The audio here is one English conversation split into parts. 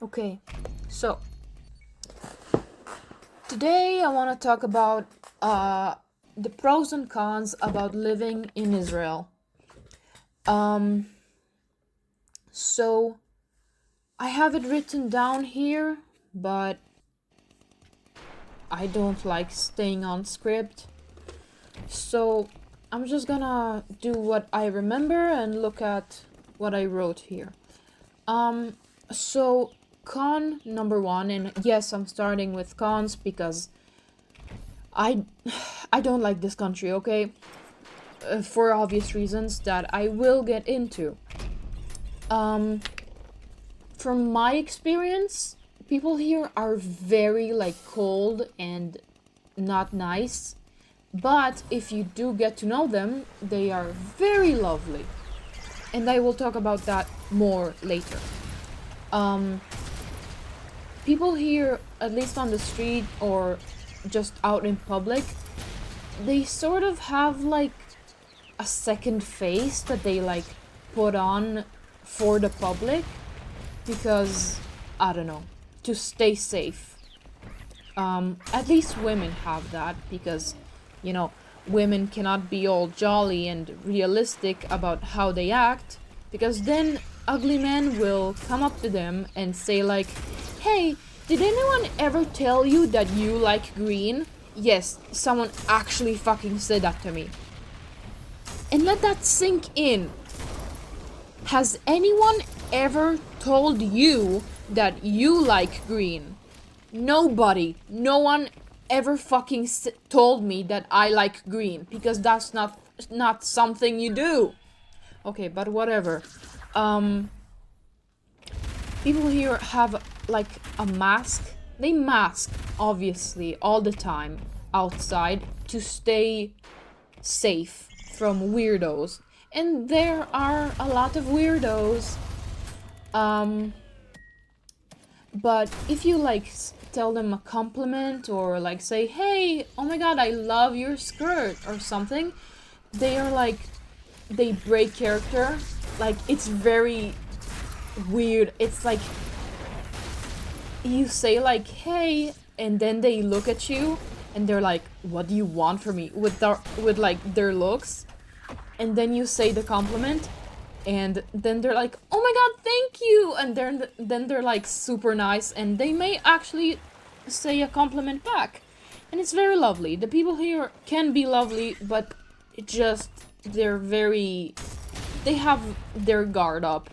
Okay, so today I want to talk about the pros and cons about living in Israel. Um, so I have it written down here, but I don't like staying on script. So I'm just gonna do what I remember and look at what I wrote here. So con number one, and yes, I'm starting with cons because I I don't like this country, okay? For obvious reasons that I will get into. Um, from my experience, people here are very like cold and not nice. But if you do get to know them, they are very lovely. And I will talk about that more later. Um, people here, at least on the street or just out in public, they sort of have like a second face that they like put on for the public because I don't know, to stay safe. At least women have that because, you know, women cannot be all jolly and realistic about how they act because then ugly men will come up to them and say like, "Hey, did anyone ever tell you that you like green?" Yes, someone actually fucking said that to me. And let that sink in. Has anyone ever told you that you like green? Nobody. No one ever fucking told me that I like green because that's not something you do. Okay, but whatever. Um People here have like a mask. They mask obviously all the time outside to stay safe from weirdos. And there are a lot of weirdos. Um, but if you like tell them a compliment or like say, "Hey, oh my god, I love your skirt" or something, they are like, they break character. Like, it's very weird. It's like you say like, "Hey," and then they look at you and they're like, "What do you want from me?" With like their looks. And then you say the compliment and then they're like, "Oh my god, thank you," and then they're like super nice and they may actually say a compliment back, and it's very lovely. The people here can be lovely, but it just, they have their guard up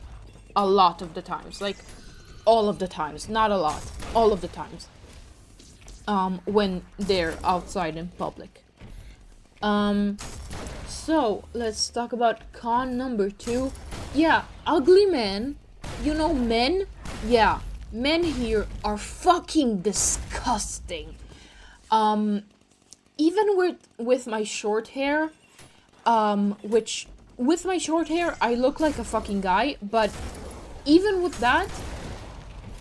a lot of the times, like all of the times, not a lot, all of the times, when they're outside in public. So let's talk about con number two. Yeah, ugly men. You know, men? Yeah, men here are fucking disgusting. Um, Even with my short hair, which with my short hair I look like a fucking guy, but even with that,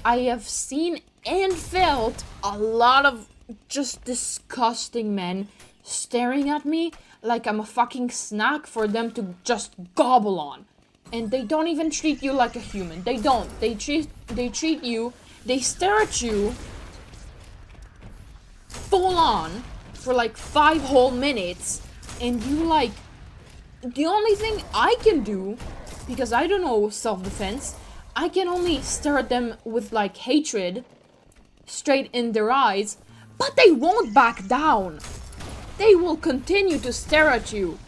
I have seen and felt a lot of just disgusting men staring at me like I'm a fucking snack for them to just gobble on. And they don't even treat you like a human. They don't. They treat you, they stare at you full on for like 5 whole minutes, and you like, the only thing I can do, because I don't know self-defense, I can only stare at them with like hatred straight in their eyes, but they won't back down. They will continue to stare at you.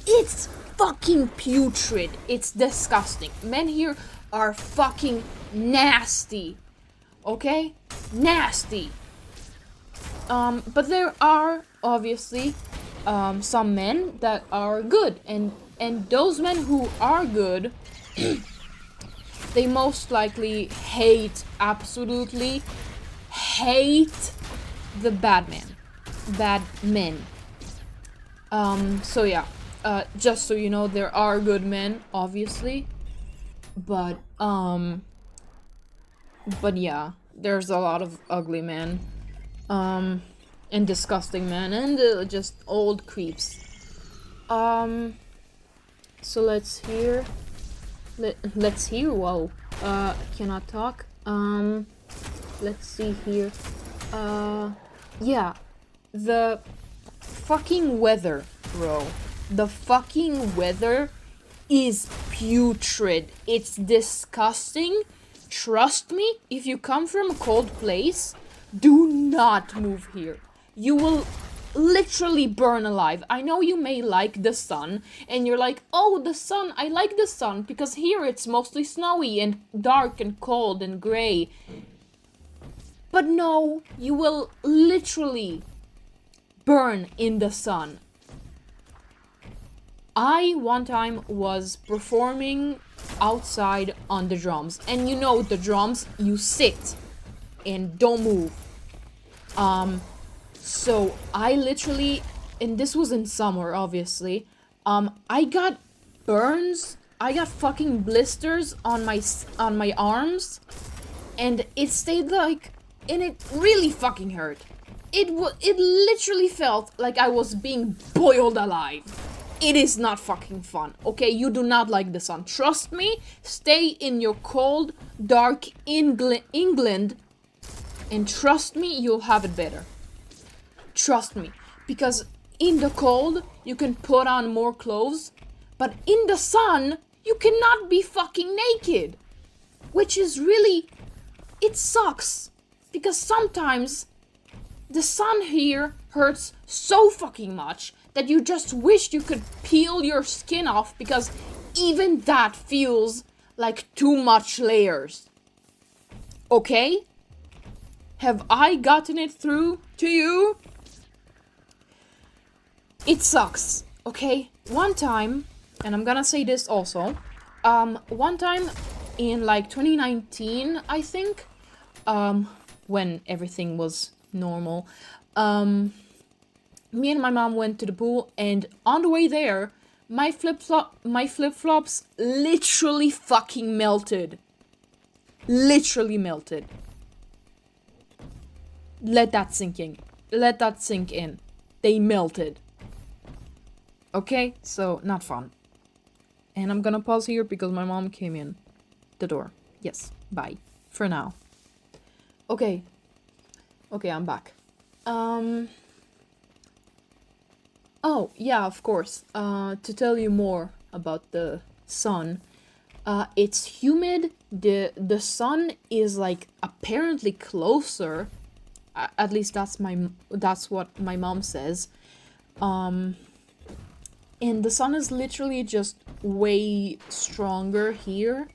It's fucking putrid. It's disgusting. Men here are fucking nasty. Okay? Nasty. But there are obviously some men that are good, and those men who are good, they most likely absolutely hate the bad men. So yeah, just so you know, there are good men, obviously, but yeah, there's a lot of ugly men, and disgusting men, and just old creeps. So let's hear. Let's hear. Whoa. Cannot talk. Let's see here. Yeah. The fucking weather, bro. The fucking weather is putrid. It's disgusting. Trust me, if you come from a cold place, do not move here. You will literally burn alive. I know you may like the sun, and you're like, oh, the sun, I like the sun, because here it's mostly snowy and dark and cold and gray. But no, you will literally burn in the sun. I one time was performing outside on the drums, and you know the drums, you sit and don't move. So I literally, and this was in summer, obviously. I got burns. I got fucking blisters on my arms, and it stayed like, and it really fucking hurt. It literally felt like I was being boiled alive. It is not fucking fun, okay? You do not like the sun. Trust me, stay in your cold, dark England, and trust me, you'll have it better. Trust me, because in the cold, you can put on more clothes, but in the sun, you cannot be fucking naked. Which is really, it sucks, because sometimes the sun here hurts so fucking much that you just wish you could peel your skin off, because even that feels like too much layers. Okay? Have I gotten it through to you? It sucks, okay? One time, and I'm gonna say this also, one time in like 2019, I think, when everything was normal, me and my mom went to the pool, and on the way there, my flip-flops literally fucking melted. Literally melted. Let that sink in. Let that sink in. They melted. Okay? So, not fun. And I'm gonna pause here because my mom came in the door. Yes, bye. For now. Okay. Okay, I'm back. Oh, yeah, of course. To tell you more about the sun. It's humid. The sun is like apparently closer. At least that's what my mom says. And the sun is literally just way stronger here.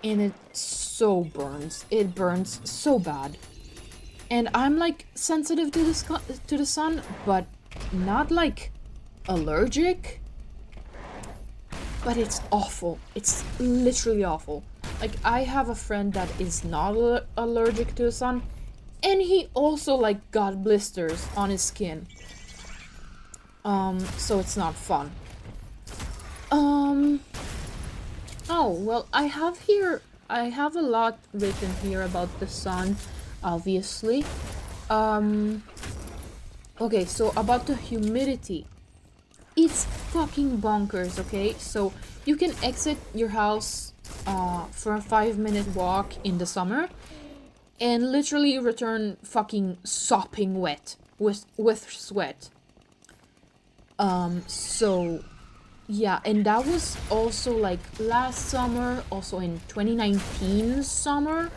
And it so burns. It burns so bad. And I'm like sensitive to the sun, but not like allergic. But it's awful. It's literally awful. Like, I have a friend that is not allergic to the sun, and he also like got blisters on his skin. So it's not fun. Oh, well, I have a lot written here about the sun, obviously. Okay, so about the humidity. It's fucking bonkers, okay? So you can exit your house for a 5-minute walk in the summer and literally return fucking sopping wet with sweat. So yeah, and that was also like last summer, also in 2019 summer.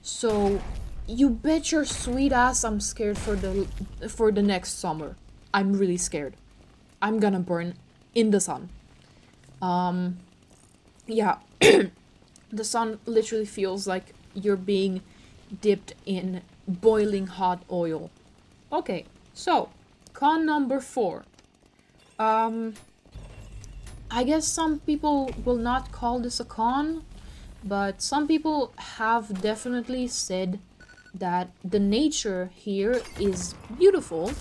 So you bet your sweet ass I'm scared for the next summer. I'm really scared. I'm gonna burn in the sun. Yeah. The sun literally feels like you're being dipped in boiling hot oil. Okay, so con number 4. I guess some people will not call this a con, but some people have definitely said that the nature here is beautiful.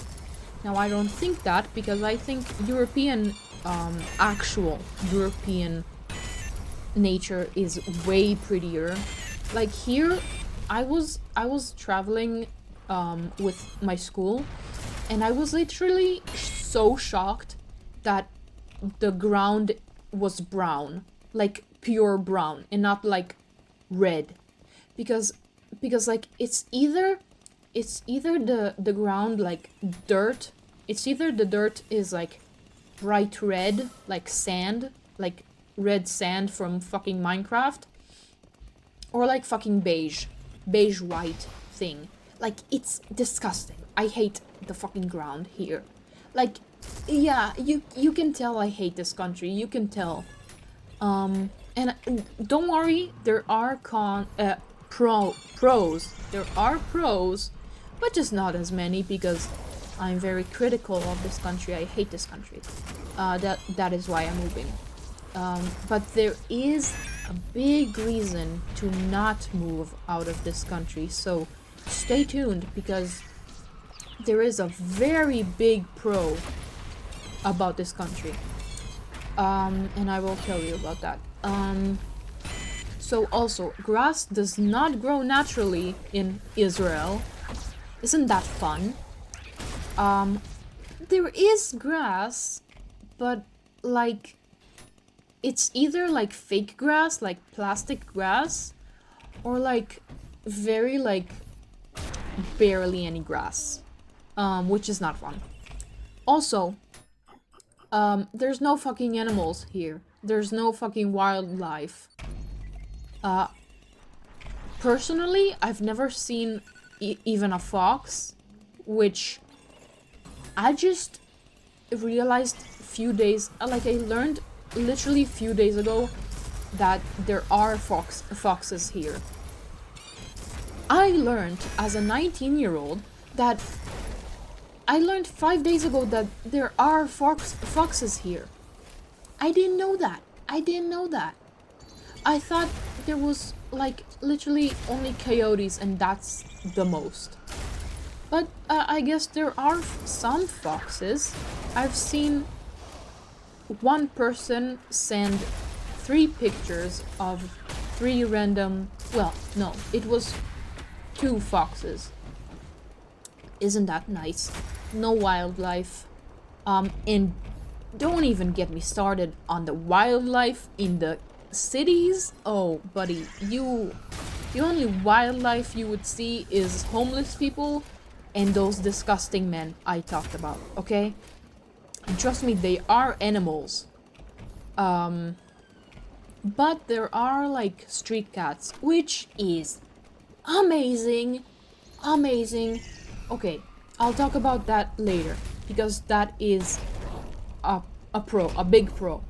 Now, I don't think that, because I think actual European nature is way prettier. Like here, I was traveling with my school, and I was literally so shocked that the ground was brown, like pure brown, and not like red, because like it's either the ground like dirt, it's either the dirt is like bright red like sand, like red sand from fucking Minecraft, or like fucking beige white thing. Like, it's disgusting. I hate the fucking ground here. Like, yeah, you can tell I hate this country. You can tell. And don't worry, there are pros. There are pros, but just not as many, because I'm very critical of this country. I hate this country. That is why I'm moving. But there is a big reason to not move out of this country, so stay tuned, because there is a very big pro about this country. And I will tell you about that. So also, grass does not grow naturally in Israel. Isn't that fun? There is grass, but like, it's either like fake grass, like plastic grass, or like very like barely any grass, which is not fun. Also, there's no fucking animals here. There's no fucking wildlife. Personally, I've never seen even a fox, which I just realized few days, like I learned literally a few days ago that there are foxes here. I learned as a 19-year-old that I learned 5 days ago that there are foxes here. I didn't know that. I thought there was like literally only coyotes, and that's the most. But I guess there are some foxes. I've seen one person send 3 pictures of 3 random... Well, no, it was 2 foxes. Isn't that nice? No wildlife. And don't even get me started on the wildlife in the cities. Oh, buddy, the only wildlife you would see is homeless people and those disgusting men I talked about, okay? And trust me, they are animals. But there are like street cats, which is amazing. Okay, I'll talk about that later, because that is a big pro.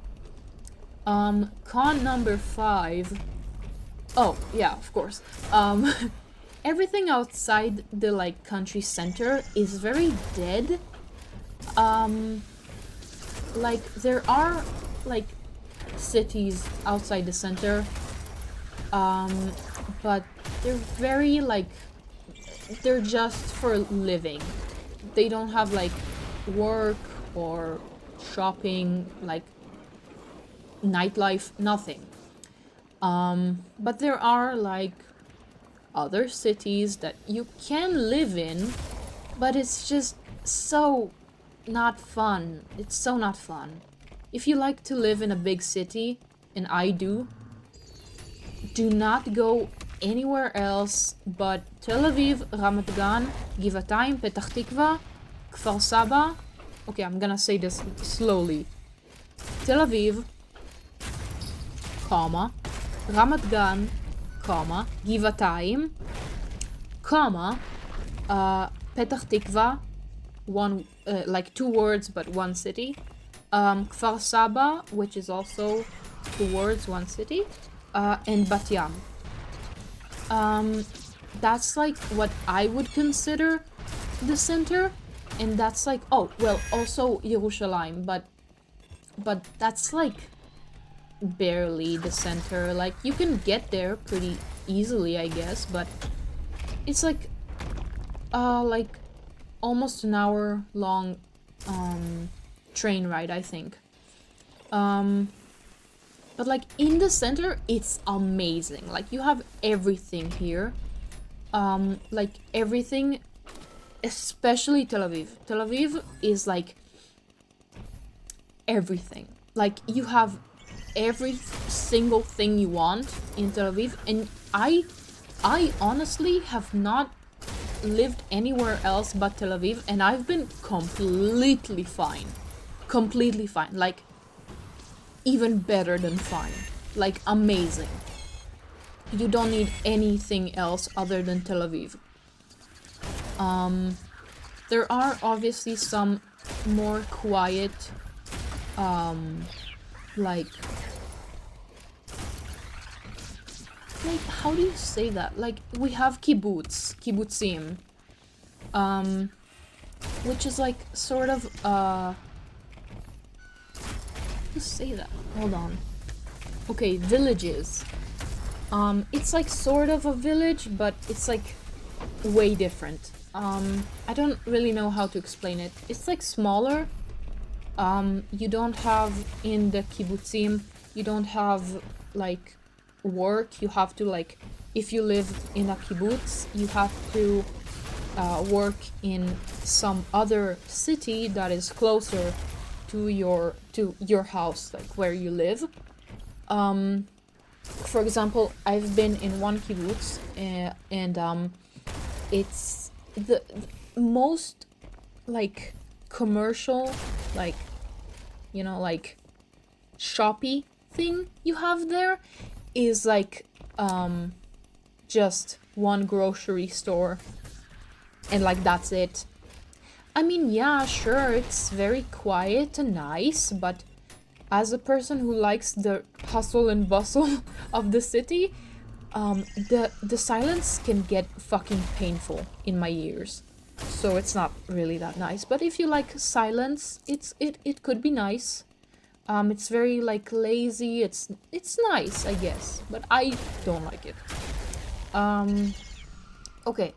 Con number 5. Oh, yeah, of course. Everything outside the like country center is very dead. Like, there are like cities outside the center, but they're very like, they're just for living. They don't have like work or shopping, like nightlife, nothing. But there are like other cities that you can live in, but it's just so not fun. It's so not fun. If you like to live in a big city, and I do not go anywhere else but Tel Aviv, Ramat Gan, Givatayim, Petach Tikva, Kfar Saba. Okay, I'm gonna say this slowly. Tel Aviv, comma, Ramat Gan, comma, Givatayim, comma, Petach Tikva, one, like 2 words but 1 city, Kfar Saba, which is also 2 words, 1 city, and Bat Yam. That's like what I would consider the center, and that's like, oh, well, also Yerushalayim, but that's like barely the center. Like, you can get there pretty easily, I guess, but it's like almost an hour long train ride, I think. But like in the center, it's amazing. Like, you have everything here. Like everything, especially Tel Aviv. Tel Aviv is like everything. Like, you have every single thing you want in Tel Aviv, and I honestly have not lived anywhere else but Tel Aviv, and I've been completely fine. Completely fine. Like, even better than fine. Like, amazing. You don't need anything else other than Tel Aviv. There are obviously some more quiet, like, how do you say that? Like, we have kibbutzim, which is like sort of, how do you say that? Hold on. Okay, villages. It's like sort of a village, but it's like way different. I don't really know how to explain it. It's like smaller. You don't have in the kibbutzim, you don't have like work. You have to like, if you live in a kibbutz, you have to work in some other city that is closer to your house, like where you live. For example, I've been in one kibbutz, and it's the most like commercial, like, you know, like shoppy thing you have there is like just one grocery store, and like that's it. I mean, yeah, sure, it's very quiet and nice, but as a person who likes the hustle and bustle of the city, the silence can get fucking painful in my ears. So it's not really that nice. But if you like silence, it could be nice. It's very like lazy. It's nice, I guess, but I don't like it. Okay.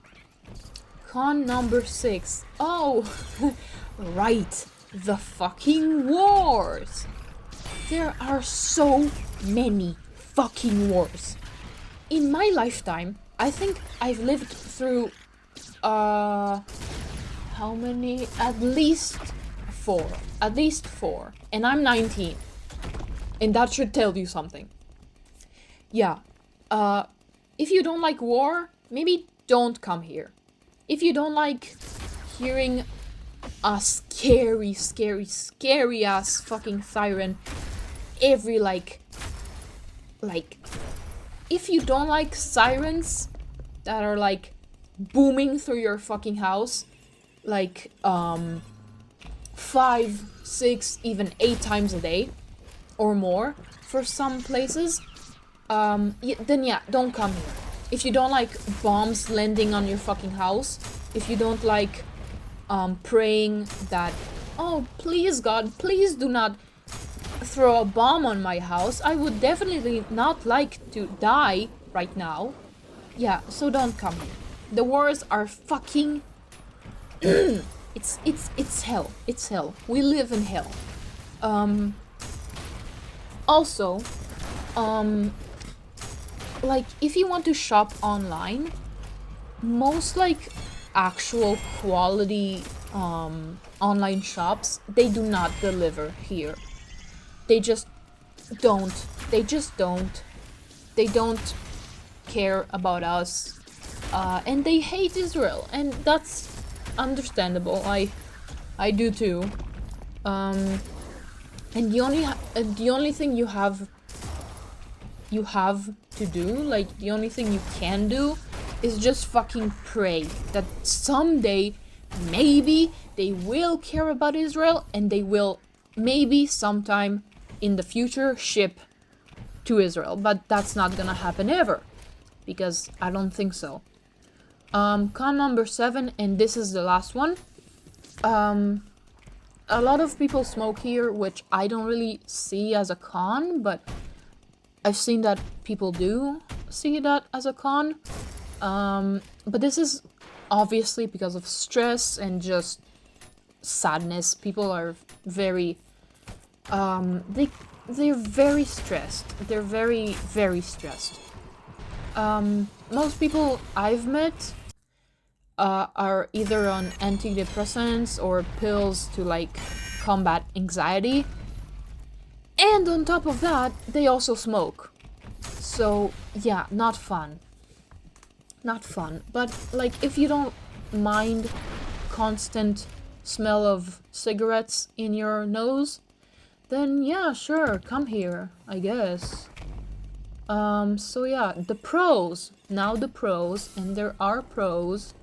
Con number 6. Oh, right. The fucking wars. There are so many fucking wars. In my lifetime, I think I've lived through, how many? At least 4. At least 4. And I'm 19. And that should tell you something. Yeah. If you don't like war, maybe don't come here. If you don't like hearing a scary ass fucking siren every like if you don't like sirens that are like booming through your fucking house like 5, 6, even 8 times a day or more for some places, then yeah, don't come here. If you don't like bombs landing on your fucking house, if you don't like praying that, oh please God, please do not throw a bomb on my house, I would definitely not like to die right now. Yeah, so don't come here. The wars are fucking it's hell. It's hell. We live in hell. Also, like if you want to shop online, most like actual quality online shops, they do not deliver here. They just don't. They don't care about us, and they hate Israel, and that's understandable. I do too. And the only thing you have to do, like the only thing you can do, is just fucking pray that someday, maybe they will care about Israel, and they will maybe sometime in the future ship to Israel. But that's not gonna happen ever, because I don't think so. Con number 7, and this is the last one. A lot of people smoke here, which I don't really see as a con, but I've seen that people do see that as a con. But this is obviously because of stress and just sadness. People are very, they're very stressed. They're very, very stressed. Most people I've met are either on antidepressants or pills to like combat anxiety. And on top of that, they also smoke. So, yeah, not fun. Not fun. But, like, if you don't mind constant smell of cigarettes in your nose, then yeah, sure, come here, I guess. So yeah, the pros. Now the pros, and there are pros.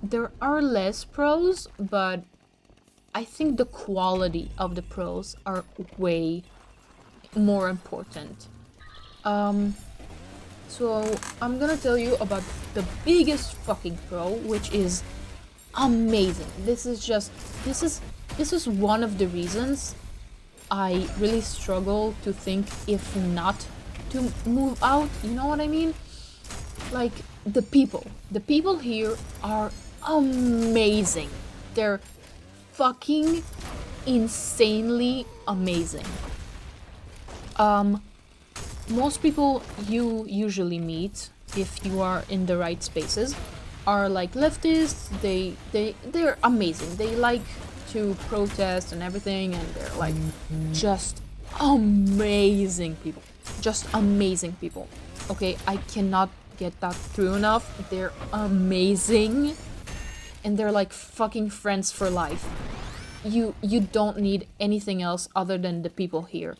There are less pros, but I think the quality of the pros are way more important. Um, so I'm gonna tell you about the biggest fucking pro, which is amazing. This is one of the reasons I really struggle to think if not to move out. You know what I mean? Like the people. The people here are amazing. They're fucking insanely amazing. Um Most people you usually meet if you are in the right spaces are like leftists. They're amazing. They like to protest and everything, and they're like just amazing people. Just amazing people. Okay, I cannot get that through enough. They're amazing, and they're like fucking friends for life. You don't need anything else other than the people here.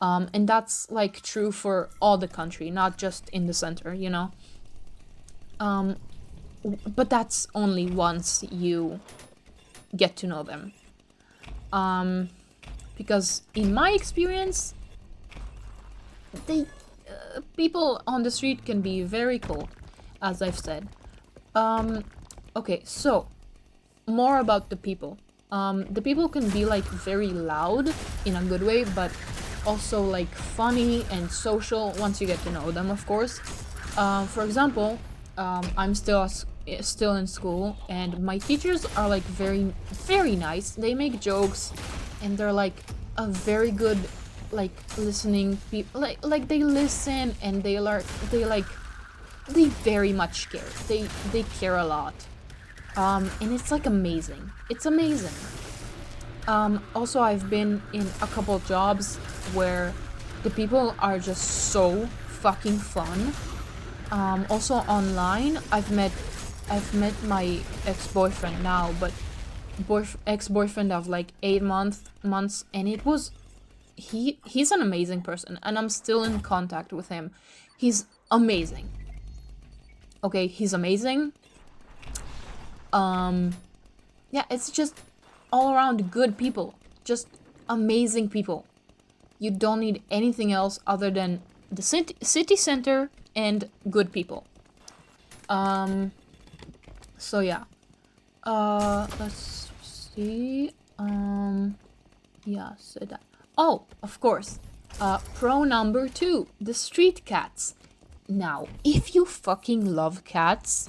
And that's like true for all the country, not just in the center, you know? Um, but that's only once you get to know them. Um, because in my experience, they people on the street can be very cold, as I've said. Okay, so more about the people. The people can be like very loud in a good way, but also like funny and social once you get to know them, of course. For example, I'm still in school, and my teachers are like very very nice. They make jokes, and they're like a very good like listening people. Like they listen, and they very much care. They care a lot. And it's like amazing. It's amazing. Also, I've been in a couple jobs where the people are just so fucking fun. Also online, I've met my ex-boyfriend now, but ex-boyfriend of like 8 months, and it was he's an amazing person, and I'm still in contact with him. He's amazing. Okay, he's amazing. Yeah, it's just all around good people. Just amazing people. You don't need anything else other than the city center and good people. So yeah. Let's see. Yeah, so that. Oh, of course. Pro number 2, the street cats. Now, if you fucking love cats,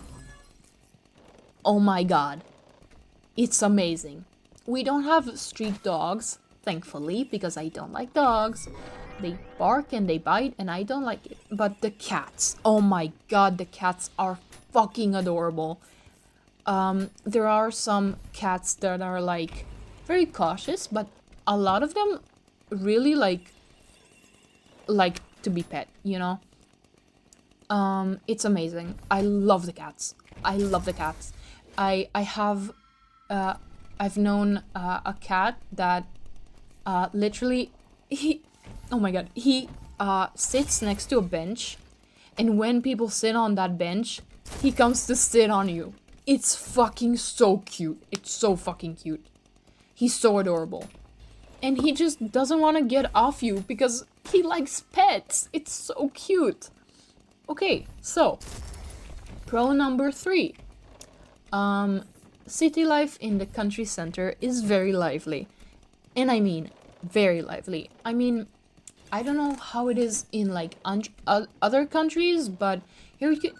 oh my god, it's amazing. We don't have street dogs, thankfully, because I don't like dogs. They bark and they bite, and I don't like it. But the cats, oh my god, the cats are fucking adorable. There are some cats that are like very cautious, but a lot of them really like to be pet, you know? It's amazing. I love the cats. I love the cats. I have I've known a cat that literally he oh my god, he sits next to a bench, and when people sit on that bench, he comes to sit on you. It's fucking so cute. It's so fucking cute. He's so adorable. And he just doesn't want to get off you because he likes pets. It's so cute. Okay, so pro number 3. City life in the country center is very lively. And I mean, very lively. I mean, I don't know how it is in like other countries, but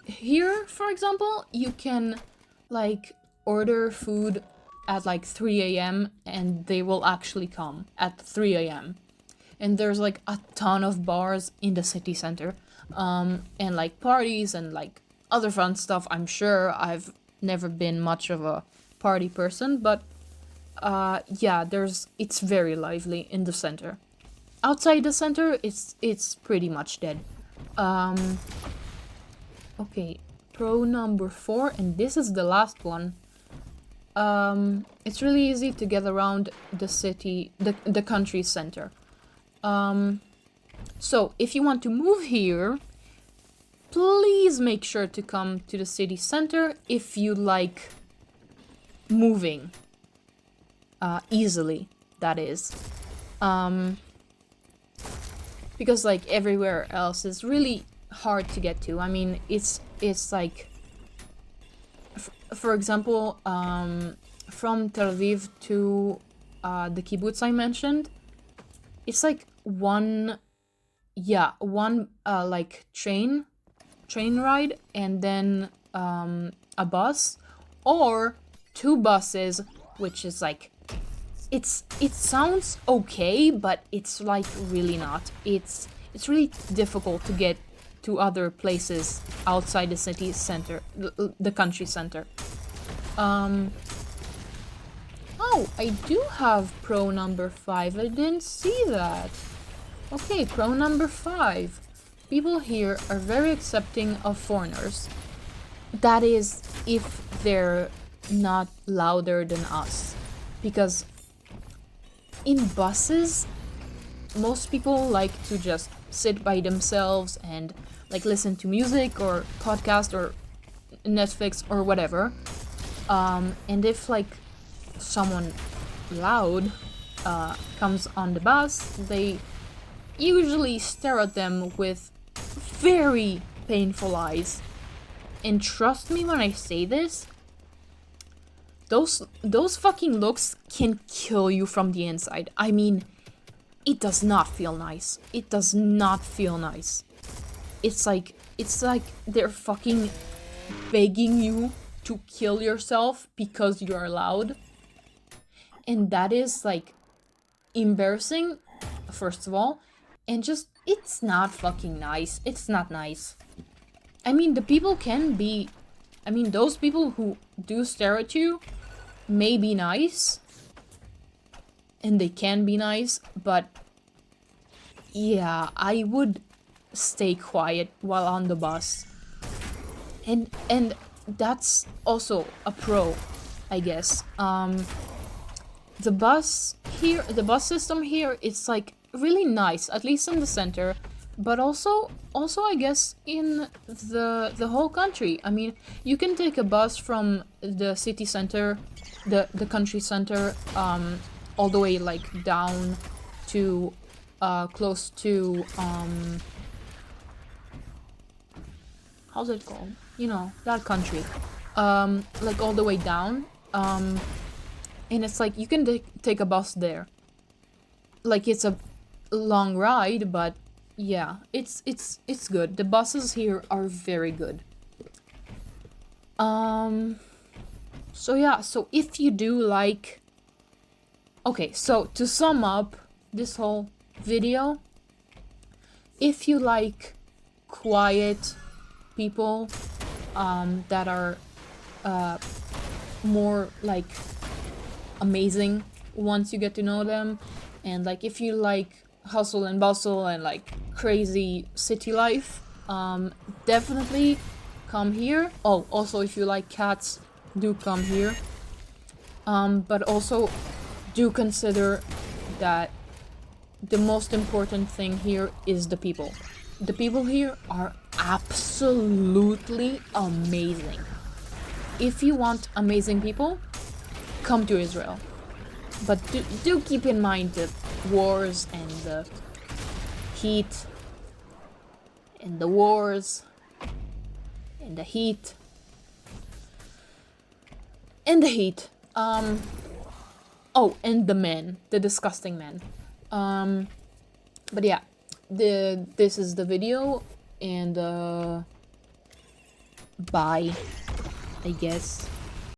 here, for example, you can like order food at like 3 a.m. and they will actually come at 3 a.m. And there's like a ton of bars in the city center, and like parties and like other fun stuff. I'm sure I've never been much of a party person, but yeah, it's very lively in the center. outside the center, it's pretty much dead. Okay, pro number 4, and this is the last one. It's really easy to get around the city, the country center. So if you want to move here, please make sure to come to the city center if you like moving easily, that is. Because like everywhere else is really hard to get to. I mean, it's like, for example, from Tel Aviv to the kibbutz I mentioned, it's like one like train ride, and then a bus, or 2 buses, which is like, it sounds okay, but it's like really not. It's really difficult to get to other places outside the city center, the country center. Oh, I do have pro number 5. I didn't see that. Okay, pro number 5. People here are very accepting of foreigners. That is, if they're not louder than us. Because in buses, most people like to just sit by themselves and like listen to music or podcast or Netflix or whatever. And if like someone loud comes on the bus, they usually stare at them with very painful eyes. And trust me when I say this, those fucking looks can kill you from the inside. I mean, it does not feel nice. It does not feel nice. It's like they're fucking begging you to kill yourself because you are loud. And that is like embarrassing, first of all, and just, it's not fucking nice. It's not nice. I mean, those people who do stare at you may be nice, and they can be nice, but yeah, I would stay quiet while on the bus. And that's also a pro, I guess. The bus system here, it's like really nice, at least in the center, but also I guess in the whole country. I mean, you can take a bus from the city center, the country center, all the way like down to close to how's it called? You know, that country. Like all the way down. And it's like you can take a bus there. Like it's a long ride, but yeah, it's good. The buses here are very good. So yeah, so if you do like... Okay, so to sum up this whole video, if you like quiet people that are more like amazing once you get to know them, and like if you like hustle and bustle and like crazy city life, definitely come here. Oh, also if you like cats, do come here. But also do consider that the most important thing here is the people. The people here are absolutely amazing. If you want amazing people, come to Israel. But do keep in mind the wars and the heat and the wars and the heat and the heat. Oh, and the men, the disgusting men. But yeah, this is the video, and bye, I guess.